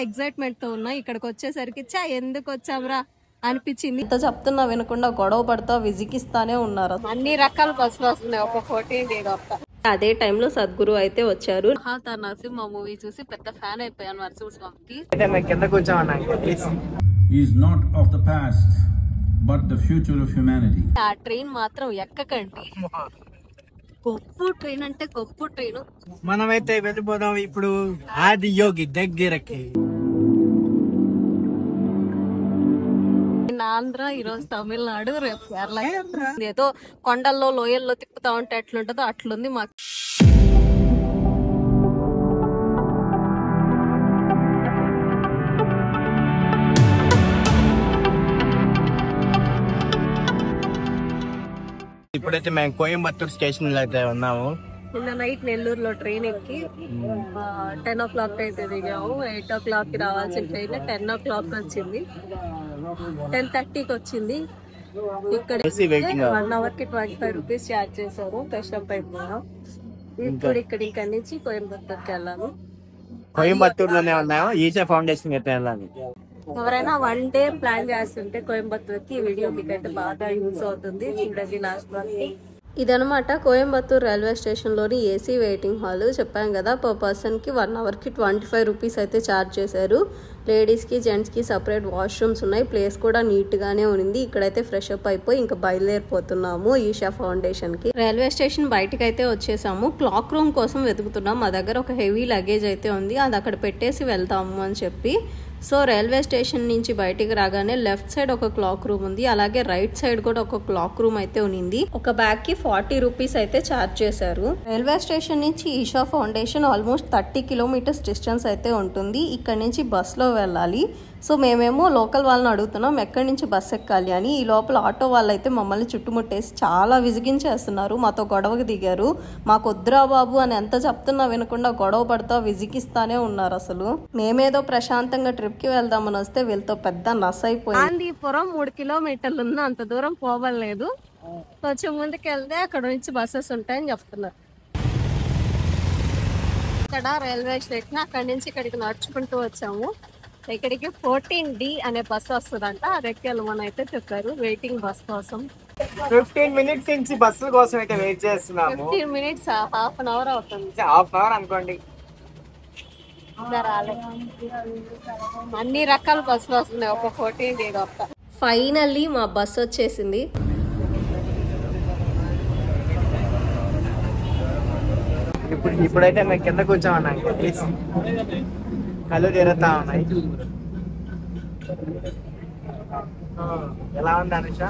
Excitement తో ఉన్నా. ఇక్కడికి వచ్చేసరికి ఎందుకు వచ్చాంరా అనిపించింది. ఇంత చెప్తున్నా వినకుండా గొడవ పడతా విజికిస్తానే ఉన్నారు. అన్ని రకాల బస్సులు వస్తున్నాయి, ఒక 14 అదే టైంలో సద్గురు అయితే వచ్చారు. నరసింహ మూవీ చూసి పెద్ద ఫ్యాన్ అయిపోయాను నరసింహస్వామికి. ఆ ట్రైన్ మాత్రం ఎక్కకండి, గొప్ప ట్రైన్ అంటే గొప్ప ట్రైన్. మనమైతే వెళ్ళిపోదాం ఇప్పుడు ఆది యోగి దగ్గరకి. ఆంధ్ర ఈరోజు తమిళనాడు, రేపు కేరళ. ఏదో కొండల్లో లోయల్లో తిప్పుతా ఉంటే ఎట్లుంటుందో అట్లుంది మాకు. ఇప్పుడైతే మేము కోయంబత్తూర్ స్టేషన్ లో అయితే ఉన్నాము. నిన్న నైట్ నెల్లూరులో ట్రైన్ ఎక్కి 10 o'clock అయితే దిగాము. 8 o'clock కి రావాల్సిన ట్రైన్ 10 o'clock వచ్చింది, 10:30కి వచ్చింది. ఇక్కడ 1 hour కి 25 rupees ఛార్జ్ చేశారు. కష్టం అయిపోయాం. ఇప్పుడు ఇక్కడ నుంచి కోయంబత్తూర్కి వెళ్ళాము. కోయంబత్తూర్ లోనే ఉన్నాము. ఈషా ఫౌండేషన్ అయితే వెళ్ళాలి. ఎవరైనా 1 day ప్లాన్ చేస్తుంటే కోయంబత్తూర్కి ఈ వీడియో మీకైతే బాగా యూజ్ అవుతుంది. చూడండి లాస్ట్ వరకు. ఇదనమాట కోయంబత్తూర్ రైల్వే స్టేషన్ లోని ఏసీ వెయిటింగ్ హాల్. చెప్పాం కదా, పర్ పర్సన్ కి 1 hour కి 25 rupees అయితే ఛార్జ్ చేశారు. లేడీస్ కి జెంట్స్ కి సపరేట్ వాష్రూమ్స్ ఉన్నాయి. ప్లేస్ కూడా నీట్ గానే ఉంది. ఇక్కడైతే ఫ్రెష్ అప్ అయిపోయి ఇంకా బయలుదేరిపోతున్నాము ఈషా ఫౌండేషన్ కి. రైల్వే స్టేషన్ బయటకి అయితే వచ్చేసాము. క్లాక్ రూమ్ కోసం వెతుకుతున్నాం. మా దగ్గర ఒక హెవీ లగేజ్ అయితే ఉంది, అది అక్కడ పెట్టేసి వెళ్తాము అని చెప్పి. సో రైల్వే స్టేషన్ నుంచి బయటికి రాగానే లెఫ్ట్ సైడ్ ఒక క్లాక్ రూమ్ ఉంది, అలాగే రైట్ సైడ్ కూడా ఒక క్లాక్ రూమ్ అయితే ఉంది. ఒక బ్యాగ్ కి 40 rupees అయితే ఛార్జ్ చేశారు. రైల్వే స్టేషన్ నుంచి Isha foundation almost 30 kilometers distance అయితే ఉంటుంది. ఇక్కడ నుంచి బస్ లో వెళ్ళాలి. సో మేమేమో లోకల్ వాళ్ళని అడుగుతున్నాం ఎక్కడి నుంచి బస్ ఎక్కాలి అని. ఈ లోపల ఆటో వాళ్ళు అయితే మమ్మల్ని చుట్టుముట్టేసి చాలా విసిగించేస్తున్నారు, మాతో గొడవకు దిగారు. మాకు వద్దురా బాబు అని ఎంత చెప్తున్నా వినకుండా గొడవ పడతా విసిగిస్తానే ఉన్నారు. అసలు మేమేదో ప్రశాంతంగా ట్రిప్ కి వెళ్దామని వస్తే వీళ్ళతో పెద్ద నస అయిపోయింది. గాంధీపురం 3 kilometers ఉన్న అంత దూరం పోవలేదు. కొంచెం ముందుకు వెళ్తే అక్కడ నుంచి బస్సెస్ ఉంటాయని చెప్తున్నారు. ఇక్కడ రైల్వే స్టేషన్, అక్కడి నుంచి ఇక్కడికి నడుచుకుంటూ వచ్చాము. ఇక్కడికి 14D అనే బస్ వస్తుందంట, అది ఎక్కాలని అయితే చెప్పారు. వెయిటింగ్ బస్ కోసం 15 minutes నుంచి బస్సు కోసం అయితే వెయిట్ చేస్తున్నాము. 15 minutes, half an hour అవుతుంది. హాఫ్ అవర్ అనుకోండి. అన్ని రకాల బస్సులు వస్తున్నాయి, ఒక 14D. ఫైనల్లీ మా బస్ వచ్చేసింది. ఇప్పుడైతే మేము కింద కూర్చోమన్నాం, కళ్ళు తిరుగుతా ఉన్నాయి. ఎలా ఉంది అనుష?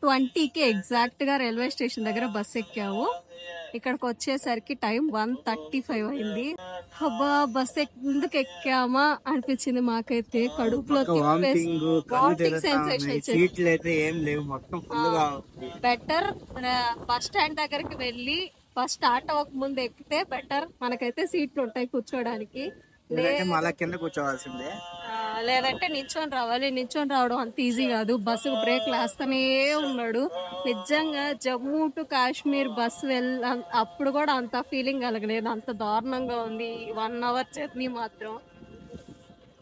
ట్వంటీకి ఎగ్జాక్ట్ గా రైల్వే స్టేషన్ దగ్గర బస్ ఎక్కాము. ఇక్కడికి వచ్చేసరికి టైం 1:35 అయింది. అబ్బా బస్ ఎందుకు ఎక్కామా అనిపించింది మాకైతే. కడుపులో బెటర్ బస్ స్టాండ్ దగ్గరికి వెళ్ళి బస్ స్టార్ట్ అవ్వక ముందు ఎక్కితే బెటర్. మనకైతే సీట్లు ఉంటాయి కూర్చోడానికి, కింద కూర్చోవాల్సిందే. లేదంటే నిల్చొని రావాలి. నిల్చొని రావడం అంత ఈజీ కాదు. బస్సు బ్రేక్ వేస్తూనే ఉన్నాడు. నిజంగా జమ్మూ టు కాశ్మీర్ బస్సు అప్పుడు కూడా అంత ఫీలింగ్ కలగలేదు, అంత దారుణంగా ఉంది. 1 hour జర్నీ మాత్రం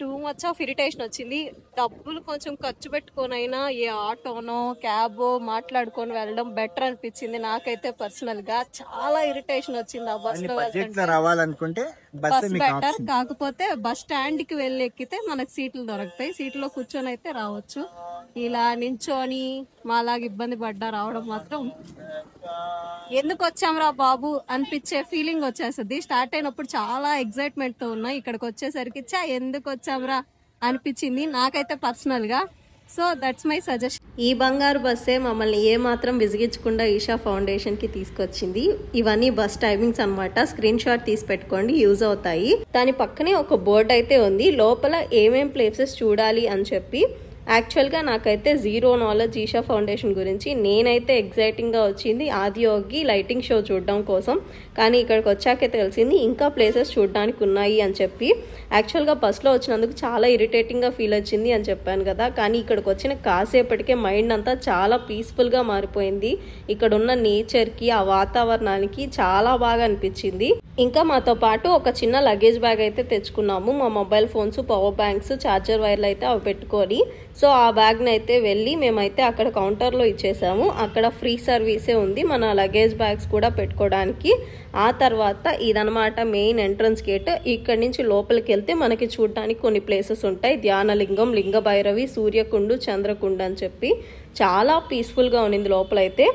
టూ మచ్ ఆఫ్ ఇరిటేషన్ వచ్చింది. డబ్బులు కొంచెం ఖర్చు పెట్టుకొని అయినా ఏ ఆటోనో క్యాబో మాట్లాడుకొని వెళ్ళడం బెటర్ అనిపించింది నాకైతే పర్సనల్ గా. చాలా ఇరిటేషన్ వచ్చింది ఆ బస్ లో రావాలనుకుంటే. బస్ బెటర్, కాకపోతే బస్ స్టాండ్ కి వెళ్ళి ఎక్కితే మనకు సీట్లు దొరుకుతాయి. సీట్లో కూర్చొని అయితే రావచ్చు. ఇలా నించోని మాలాగా ఇబ్బంది పడ్డా రావడం మాత్రం ఎందుకు వచ్చాంరా బాబు అనిపించే ఫీలింగ్ వచ్చేస్తుంది. స్టార్ట్ అయినప్పుడు చాలా ఎక్సైట్మెంట్ తో ఉన్నా. ఇక్కడికి వచ్చేసరికి ఎందుకు వచ్చాంరా అనిపించింది నాకైతే పర్సనల్ గా. So that's my suggestion. ఈ బంగారు బస్సే మమ్మల్ని ఏ మాత్రం విసిగించకుండా ఈషా ఫౌండేషన్ కి తీసుకొచ్చింది. ఇవన్నీ బస్ టైమింగ్స్ అన్నమాట. స్క్రీన్ షాట్ తీసి పెట్టుకోండి, యూజ్ అవుతాయి. దాని పక్కనే ఒక బోర్డు అయితే ఉంది, లోపల ఏమేం ప్లేసెస్ చూడాలి అని చెప్పి. యాక్చువల్గా నాకైతే జీరో నాలెడ్జ్ ఈషా ఫౌండేషన్ గురించి. నేనైతే ఎగ్జైటింగ్గా వచ్చింది ఆదియోగి లైటింగ్ షో చూడడం కోసం. కానీ ఇక్కడికి వచ్చాకే తెలిసింది ఇంకా ప్లేసెస్ చూడడానికి ఉన్నాయి అని చెప్పి. యాక్చువల్గా బస్లో వచ్చినందుకు చాలా ఇరిటేటింగ్గా ఫీల్ వచ్చింది అని చెప్పాను కదా. కానీ ఇక్కడికి వచ్చిన కాసేపటికే మైండ్ అంతా చాలా పీస్ఫుల్గా మారిపోయింది. ఇక్కడ ఉన్న నేచర్కి ఆ వాతావరణానికి చాలా బాగా అనిపించింది. ఇంకా మాతో పాటు ఒక చిన్న లగేజ్ బ్యాగ్ అయితే తెచ్చుకున్నాము. మా mobile phones, power banks, charger వైర్లు అయితే అవి పెట్టుకొని. సో ఆ బ్యాగ్ని అయితే వెళ్ళి మేమైతే అక్కడ కౌంటర్లో ఇచ్చేసాము. అక్కడ ఫ్రీ సర్వీసే ఉంది మన లగేజ్ బ్యాగ్స్ కూడా పెట్టుకోవడానికి. ఆ తర్వాత ఇదనమాట మెయిన్ ఎంట్రన్స్ గేట్. ఇక్కడ నుంచి లోపలికి వెళ్తే మనకి చూడటానికి కొన్ని ప్లేసెస్ ఉంటాయి. ధ్యానలింగం, లింగభైరవి, సూర్యకుండు, చంద్రకుండు అని చెప్పి చాలా పీస్ఫుల్గా ఉన్నింది లోపలైతే.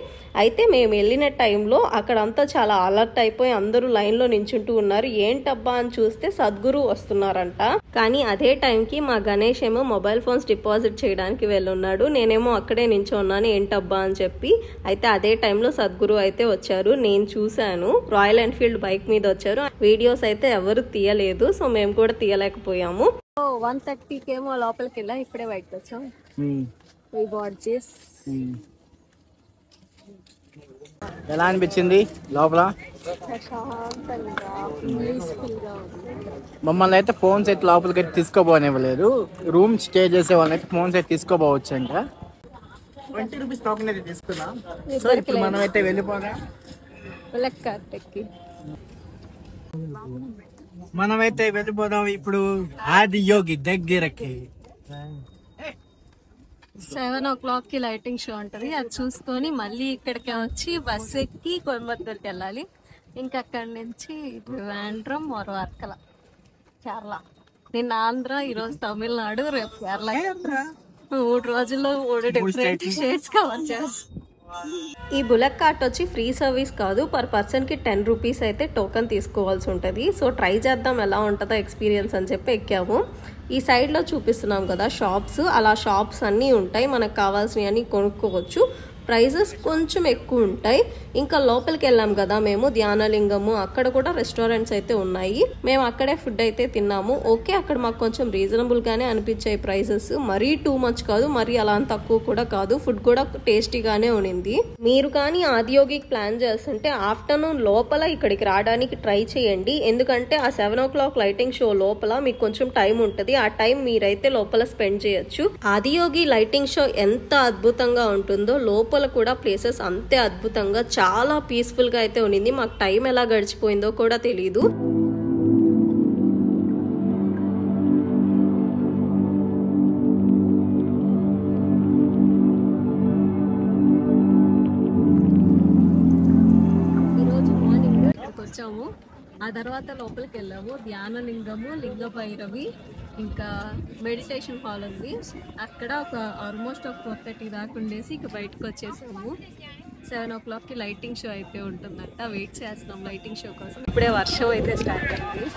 అయితే మేము వెళ్ళిన టైంలో అక్కడంతా చాలా అలర్ట్ అయిపోయి అందరూ లైన్లో నించుంటూ ఉన్నారు. ఏంటబ్బా అని చూస్తే సద్గురు వస్తున్నారంట. కానీ అదే టైంకి మా గణేష్ ఏమో మొబైల్ ఫోన్స్ డిపాజిట్ చేయడానికి వెళ్ళున్నాడు. నేనేమో అక్కడే నించున్నాను ఏంటబ్బా అని చెప్పి. అయితే అదే టైంలో సద్గురు అయితే వచ్చారు. నేను చూశాను. రాయల్ ఎన్ఫీల్డ్ బైక్ మీద వచ్చారు. వీడియోస్ అయితే ఎవరు తీయలేదు. సో మేము కూడా తీయలేకపోయాము. 1:30కి ఏమో లోపలికి వెళ్ళా. ఇప్పుడే బయటకు వచ్చాం. ఎలా అనిపించింది లోపల? మమ్మల్ని అయితే ఫోన్స్ అయితే లోపలికి అయితే తీసుకోపోనివ్వలేదు. రూమ్ స్టే చేసే వాళ్ళని అయితే ఫోన్స్ అయితే తీసుకోపోవచ్చు అంట. 20 రూపీస్ టోకెన్ అయితే తీసుకున్నాం. సో ఇప్పుడు మనం అయితే వెళ్ళిపోదాం. మనమైతే వెళ్ళిపోదాం ఇప్పుడు ఆదియోగి దగ్గరకి. 7 o'clockకి లైటింగ్ షో ఉంటుంది. అది చూసుకొని మళ్ళీ ఇక్కడికి వచ్చి బస్ ఎక్కి కోయంబత్తూర్కి వెళ్ళాలి. ఇంకా అక్కడి నుంచి ట్రివాండ్రం or వర్కల, కేరళ. నిన్న ఆంధ్ర, ఈరోజు తమిళనాడు, రేపు కేరళ. 3 రోజుల్లో 3 డిఫరెంట్ స్టేట్స్ కవర్ చేస్తాం. ఈ బుల్లెట్ కార్ట్ వచ్చి ఫ్రీ సర్వీస్ కాదు. పర్ పర్సన్కి 10 రూపీస్ అయితే టోకెన్ తీసుకోవాల్సి ఉంటుంది. సో ట్రై చేద్దాం ఎలా ఉంటుందో ఎక్స్పీరియన్స్ అని చెప్పి ఎక్కాము. ఈ సైడ్లో చూపిస్తున్నాం కదా షాప్స్, అలా షాప్స్ అన్నీ ఉంటాయి. మనకు కావాల్సినవి అన్నీ కొనుక్కోవచ్చు. ప్రైజెస్ కొంచెం ఎక్కువ ఉంటాయి. ఇంకా లోపలికి వెళ్ళాం కదా మేము ధ్యానలింగము, అక్కడ కూడా రెస్టారెంట్స్ అయితే ఉన్నాయి. మేము అక్కడే ఫుడ్ అయితే తిన్నాము. ఓకే, అక్కడ మాకు కొంచెం రీజనబుల్ గానే అనిపించాయి ప్రైజెస్. మరీ టూ మచ్ కాదు, మరీ అలా తక్కువ కూడా కాదు. ఫుడ్ కూడా టేస్టీగానే ఉన్నింది. మీరు కానీ ఆదియోగికి ప్లాన్ చేస్తుంటే ఆఫ్టర్నూన్ లోపల ఇక్కడికి రావడానికి ట్రై చేయండి. ఎందుకంటే ఆ 7 o'clock లైటింగ్ షో లోపల మీకు కొంచెం టైం ఉంటుంది. ఆ టైం మీరైతే లోపల స్పెండ్ చేయొచ్చు. ఆదియోగి లైటింగ్ షో ఎంత అద్భుతంగా ఉంటుందో లోపల కూడా ప్లేసెస్ అంతే అద్భుతంగా చాలా పీస్ఫుల్ గా అయితే ఉన్నింది. మాకు టైం ఎలా గడిచిపోయిందో కూడా తెలీదు. ఈరోజు మార్నింగ్ ఇక్కడికి వచ్చాము. ఆ తర్వాత లోపలికి వెళ్ళాము. ధ్యానలింగము, లింగభైరవి, ఇంకా మెడిటేషన్ హాల్ ఉంది. అక్కడ ఒక ఆల్మోస్ట్ ఒక 4:30 దాకా ఉండేసి ఇక బయటకు వచ్చేసాము. 7 o'clockకి లైటింగ్ షో అయితే ఉంటుందంట. వెయిట్ చేస్తున్నాం లైటింగ్ షో కోసం. ఇప్పుడే వర్షం అయితే స్టార్ట్ అయింది.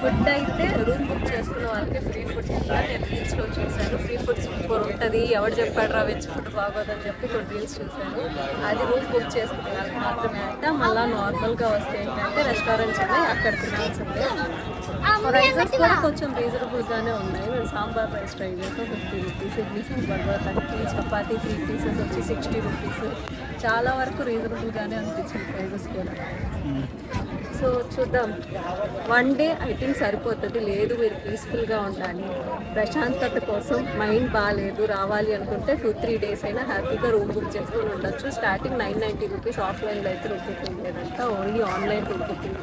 ఫుడ్ అయితే రూమ్ బుక్ చేసుకున్న వాళ్ళకి ఫ్రీ ఫుడ్ కూడా నేను రీల్స్లో చూశాను. ఫ్రీ ఫుడ్ సూపర్ ఉంటుంది. ఎవరు చెప్పాడు రా వెజ్ ఫుడ్ బాగోదని చెప్పి కొన్ని రీల్స్ చూశాను. అది రూమ్ బుక్ చేసుకున్న వాళ్ళకి మాత్రమే అంట. మళ్ళీ నార్మల్గా వస్తే ఏంటంటే రెస్టారెంట్స్ ఉన్నాయి, అక్కడ తినాల్సిందే. ప్రైజెస్ కూడా కొంచెం రీజనబుల్గానే ఉన్నాయి. మేము సాంబార్ రైస్ ట్రై చేసాం, 50 రూపీస్. ఇడ్లీ సాంబార్ 30, చపాతీ 3 pieces వచ్చి 60 రూపీస్. చాలా వరకు రీజనబుల్గానే అనిపించింది ప్రైజెస్ కూడా. సో చూద్దాం. 1 డే ఐ థింక్ సరిపోతుంది. లేదు మీరు పీస్ఫుల్గా ఉండాలి, ప్రశాంతత కోసం, మైండ్ బాగాలేదు రావాలి అనుకుంటే 2-3 days అయినా హ్యాపీగా రూమ్ బుక్ చేసుకొని ఉండొచ్చు. Starting 990 rupees. ఆఫ్లైన్లో అయితే రూమ్ బుకింగ్ లేదంతా, only online room booking.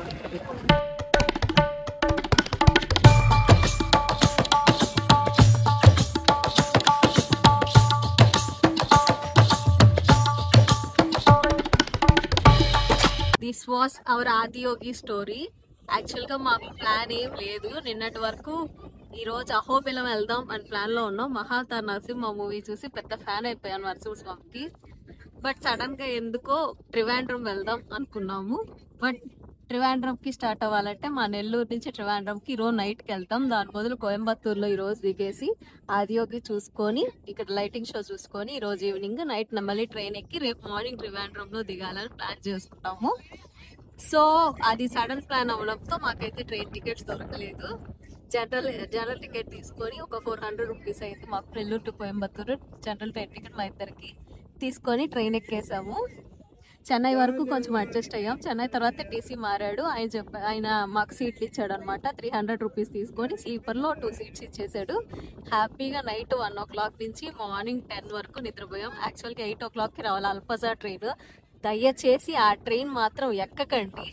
This was our Adiyogi story. యాక్చువల్గా మాకు ప్లాన్ ఏం లేదు నిన్నటి వరకు. ఈరోజు అహోబిలం వెళ్దాం అని ప్లాన్లో ఉన్నాం. మహావతార్ నరసింహ మూవీ చూసి పెద్ద ఫ్యాన్ అయిపోయాను నరసింహస్వామికి. బట్ సడన్గా ఎందుకో ట్రివాండ్రం వెళ్దాం అనుకున్నాము. బట్ ట్రివాండ్రంకి స్టార్ట్ అవ్వాలంటే మా నెల్లూరు నుంచి ట్రివాండ్రంకి ఈరోజు నైట్కి వెళ్తాం. దాని బదులు కోయంబత్తూరులో ఈరోజు దిగేసి ఆదియోగి చూసుకొని ఇక్కడ లైటింగ్ షో చూసుకొని ఈరోజు ఈవినింగ్ నైట్ మళ్ళీ ట్రైన్ ఎక్కి రేపు మార్నింగ్ ట్రివాండ్రంలో దిగాలని ప్లాన్ చేసుకుంటాము. సో అది సడన్ ప్లాన్ అవడంతో మాకైతే ట్రైన్ టికెట్స్ దొరకలేదు. జనరల్ టికెట్ తీసుకొని ఒక 400 రూపీస్ అయింది మాకు Nellore to Coimbatore general train ticket మా ఇద్దరికి తీసుకొని ట్రైన్ ఎక్కేసాము. చెన్నై వరకు కొంచెం అడ్జస్ట్ అయ్యాం. చెన్నై తర్వాత టీసీ మారాడు. ఆయన మాకు సీట్లు ఇచ్చాడు అనమాట. 300 రూపీస్ తీసుకొని స్లీపర్లో 2 సీట్స్ ఇచ్చేసాడు. హ్యాపీగా నైట్ 1 o'clock నుంచి మార్నింగ్ 10 వరకు నిద్రపోయాం. యాక్చువల్గా 8 o'clockకి రావాలి అల్పజా ట్రైన్. దయచేసి ఆ ట్రైన్ మాత్రం ఎక్కకండి.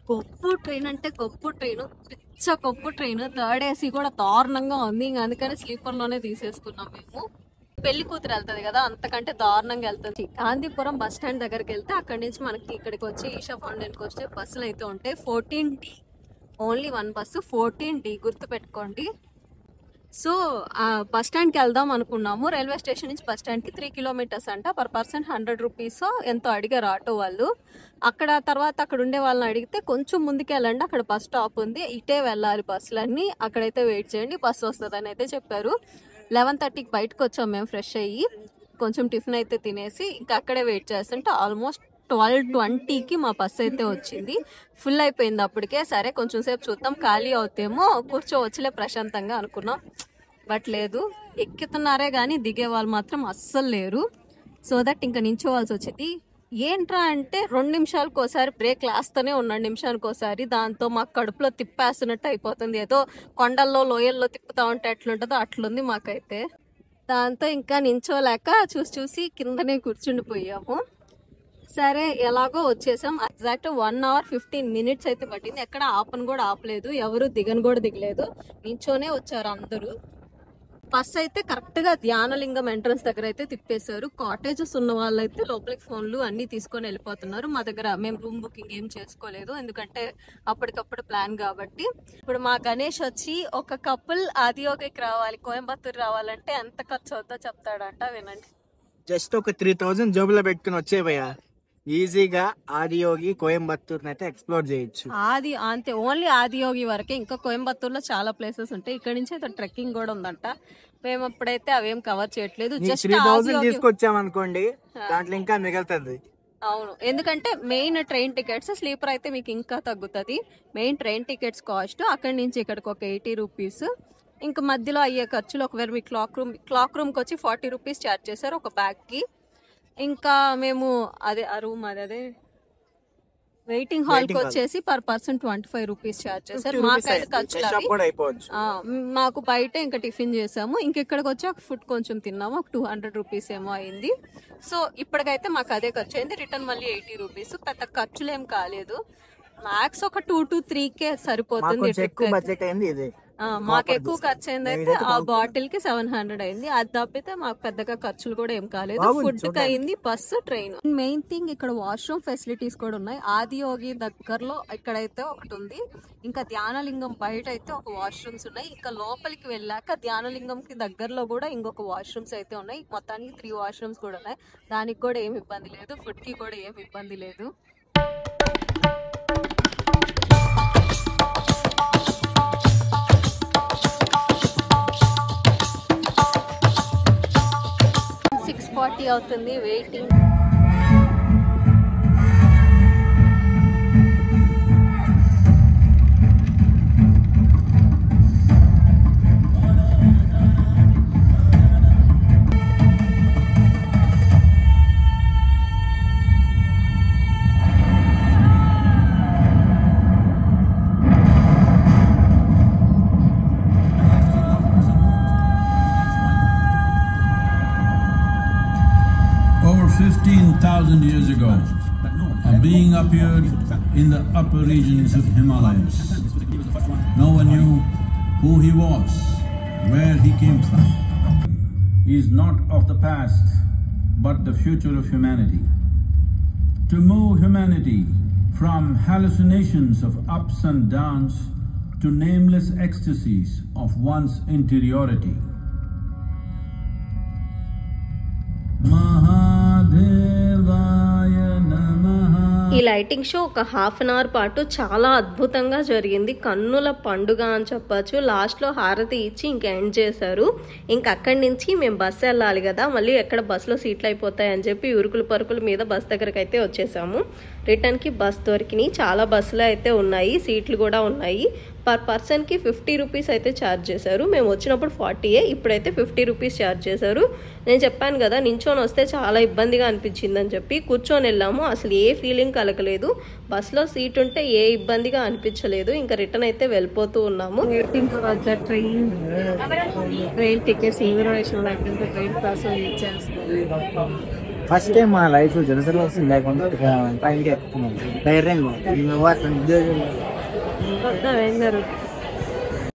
గొప్ప ట్రైన్ అంటే గొప్ప ట్రైన్, పిచ్చ గొప్ప ట్రైన్. 3rd AC కూడా దారుణంగా ఉంది. ఇంకా అందుకని స్లీపర్లోనే తీసేసుకున్నాం మేము. పెళ్లి కూతురు వెళ్తుంది కదా, అంతకంటే దారుణంగా వెళ్తుంది. గాంధీపురం బస్ స్టాండ్ దగ్గరికి వెళ్తే అక్కడి నుంచి మనకి ఇక్కడికి వచ్చి ఈషా ఫౌండైన్కి వచ్చే బస్సులు అయితే ఉంటాయి. 14D, ఓన్లీ 1 బస్సు 14D గుర్తుపెట్టుకోండి. సో ఆ బస్ స్టాండ్కి వెళ్దాం అనుకున్నాము. రైల్వే స్టేషన్ నుంచి బస్ స్టాండ్కి 3 kilometers అంట. పర్ పర్సన్ 100 రూపీస్ ఎంతో అడిగారు ఆటో వాళ్ళు. అక్కడ తర్వాత అక్కడ ఉండే వాళ్ళని అడిగితే కొంచెం ముందుకు వెళ్ళండి, అక్కడ బస్ స్టాప్ ఉంది, ఇటే వెళ్ళాలి బస్సులన్నీ, అక్కడైతే వెయిట్ చేయండి బస్సు వస్తుందని అయితే చెప్పారు. 11:30కి బయటకు వచ్చాం మేము ఫ్రెష్ అయ్యి, కొంచెం టిఫిన్ అయితే తినేసి ఇంకా అక్కడే వెయిట్ చేస్తుంటే ఆల్మోస్ట్ 12:20కి మా బస్ అయితే వచ్చింది. ఫుల్ అయిపోయింది అప్పటికే. సరే కొంచెం సేపు చూద్దాం ఖాళీ అవుతేమో కూర్చోవచ్చులే ప్రశాంతంగా అనుకున్నాం. బట్ లేదు, ఎక్కుతున్నారే కానీ దిగే వాళ్ళు మాత్రం అస్సలు లేరు. సో దట్ ఇంకా నించోవాల్సి వచ్చింది. ఏంట్రా అంటే 2 నిమిషాలకు ఒకసారి బ్రేక్ లాస్తూనే ఉన్నాడు, నిమిషానికి ఒకసారి. దాంతో మాకు కడుపులో తిప్పేస్తున్నట్టు అయిపోతుంది. ఏదో కొండల్లో లోయల్లో తిప్పుతా ఉంటే ఎట్లుంటుందో అట్లుంది మాకైతే. దాంతో ఇంకా నించోలేక చూసి కిందనే కూర్చుండిపోయాము. సరే ఎలాగో వచ్చేసాం. ఎగ్జాక్ట్ 1 hour 15 minutes అయితే పట్టింది. ఎక్కడ ఆపను కూడా ఆపలేదు, ఎవరు దిగను కూడా దిగలేదు, నించోనే వచ్చారు అందరూ. బస్ అయితే కరెక్ట్ గా ధ్యానలింగం ఎంట్రన్స్ దగ్గర అయితే తిప్పేశారు. కాటేజెస్ ఉన్న వాళ్ళు అయితే లోపలికి ఫోన్లు అన్ని తీసుకొని వెళ్ళిపోతున్నారు. మా దగ్గర మేము రూమ్ బుకింగ్ ఏం చేసుకోలేదు, ఎందుకంటే అప్పటికప్పుడు ప్లాన్ కాబట్టి. ఇప్పుడు మా గణేష్ వచ్చి ఒక కపుల్ ఆదియోగికి రావాలి, కోయంబత్తూరు రావాలంటే ఎంత ఖర్చు అవుతుందో చెప్తాడంట, వినండి. జస్ట్ ఒక 3000 జోబులో పెట్టుకుని వచ్చేవయ్యా, ఈజీగా ఆదియోగి కోయంబత్తూర్ అయితే ఎక్స్ప్లోర్ చేయొచ్చు. అంతే, ఓన్లీ ఆదియోగి వరకే. ఇంకా కోయంబత్తూరులో చాలా ప్లేసెస్ ఉంటాయి. ఇక్కడ నుంచి అయితే ట్రెక్కింగ్ కూడా ఉందంట. మేము అప్పుడైతే అవేం కవర్ చేయట్లేదు. జస్ట్ 3000 తీసుకొచ్చామనుకోండి, దాంట్లో ఇంకా మిగులుతుంది. అవును, ఎందుకంటే మెయిన్ ట్రైన్ టికెట్స్, స్లీపర్ అయితే మీకు ఇంకా తగ్గుతుంది. మెయిన్ ట్రైన్ టికెట్స్ కాస్ట్ అక్కడి నుంచి ఇక్కడికి ఒక 80 రూపీస్. ఇంకా మధ్యలో అయ్యే ఖర్చులు, ఒకవేళ మీ క్లాక్ రూమ్కి వచ్చి 40 రూపీస్ ఛార్జ్ చేశారు ఒక బ్యాగ్కి. ఇంకా మేము అదే ఆ రూమ్ అదే వెయిటింగ్ హాల్ కి వచ్చేసి పర్ పర్సన్ 25 రూపీస్ ఛార్జ్ చేశారు. మాకైతే ఖర్చులు మాకు బయట ఇంకా టిఫిన్ చేసాము. ఇంకెక్కడికి వచ్చి ఒక ఫుడ్ కొంచెం తిన్నాము, ఒక 200 రూపీస్ ఏమో అయింది. సో ఇప్పటికైతే మాకు అదే ఖర్చు అయింది. రిటర్న్ మళ్ళీ 80 రూపీస్. పెద్ద ఖర్చులు ఏం కాలేదు. మ్యాక్స్ ఒక 2 to 3K సరిపోతుంది. మాకు ఎక్కువ ఖర్చు అయింది అయితే ఆ బాటిల్ కి 700 అయింది. అది తప్పితే మాకు పెద్దగా ఖర్చులు కూడా ఏం కాలేదు. ఫుడ్ కి అయింది, బస్సు, ట్రైన్. మెయిన్ థింగ్ ఇక్కడ వాష్రూమ్ ఫెసిలిటీస్ కూడా ఉన్నాయి. ఆదియోగి దగ్గరలో ఇక్కడైతే ఒకటి ఉంది. ఇంకా ధ్యానలింగం బయట అయితే ఒక వాష్రూమ్స్ ఉన్నాయి. ఇంకా లోపలికి వెళ్ళాక ధ్యానలింగం కి దగ్గరలో కూడా ఇంకొక వాష్రూమ్స్ అయితే ఉన్నాయి. మొత్తానికి 3 వాష్రూమ్స్ కూడా ఉన్నాయి. దానికి కూడా ఏమి ఇబ్బంది లేదు, ఫుడ్ కి కూడా ఏమి ఇబ్బంది లేదు. అవుతుంది waiting. Over 15,000 years ago, a being appeared in the upper regions of Himalayas. No one knew who he was, where he came from. He is not of the past, but the future of humanity. To move humanity from hallucinations of ups and downs to nameless ecstasies of one's interiority. ఈ lighting show ఒక 1/2 hour పాటు చాలా అద్భుతంగా జరిగింది. కన్నుల పండుగ అని చెప్పచ్చు. లాస్ట్లో హారతి ఇచ్చి ఇంక ఎండ్ చేశారు. ఇంక అక్కడి నుంచి మేము బస్సు వెళ్ళాలి కదా, మళ్ళీ ఎక్కడ బస్సులో సీట్లు అయిపోతాయి అని చెప్పి ఉరుకులు పరుకుల మీద బస్ దగ్గరకు అయితే వచ్చేసాము. రిటర్న్కి బస్ దొరికినాయి. చాలా బస్సులు అయితే ఉన్నాయి, సీట్లు కూడా ఉన్నాయి. పర్ పర్సన్కి 50 రూపీస్ అయితే ఛార్జ్ చేశారు. మేము వచ్చినప్పుడు 40, ఇప్పుడైతే 50 రూపీస్ ఛార్జ్ చేశారు. నేను చెప్పాను కదా నించొని వస్తే చాలా ఇబ్బందిగా అనిపించిందని చెప్పి. కూర్చొని వెళ్ళాము, అసలు ఏ ఫీలింగ్ కలగలేదు. బస్లో సీట్ ఉంటే ఏ ఇబ్బందిగా అనిపించలేదు. ఇంకా రిటర్న్ అయితే వెళ్ళిపోతూ ఉన్నాము. ట్రైన్ టికెట్స్ ఇన్ఫర్మేషన్ లేకుంటే ట్రైన్ కోసం ఫస్ట్ టైం మా లైఫ్ రిజర్వేషన్ లేకుండా ట్రైన్కి ఎక్కుతున్నాం ధైర్యంగా. ఏం జరుగుతుంది?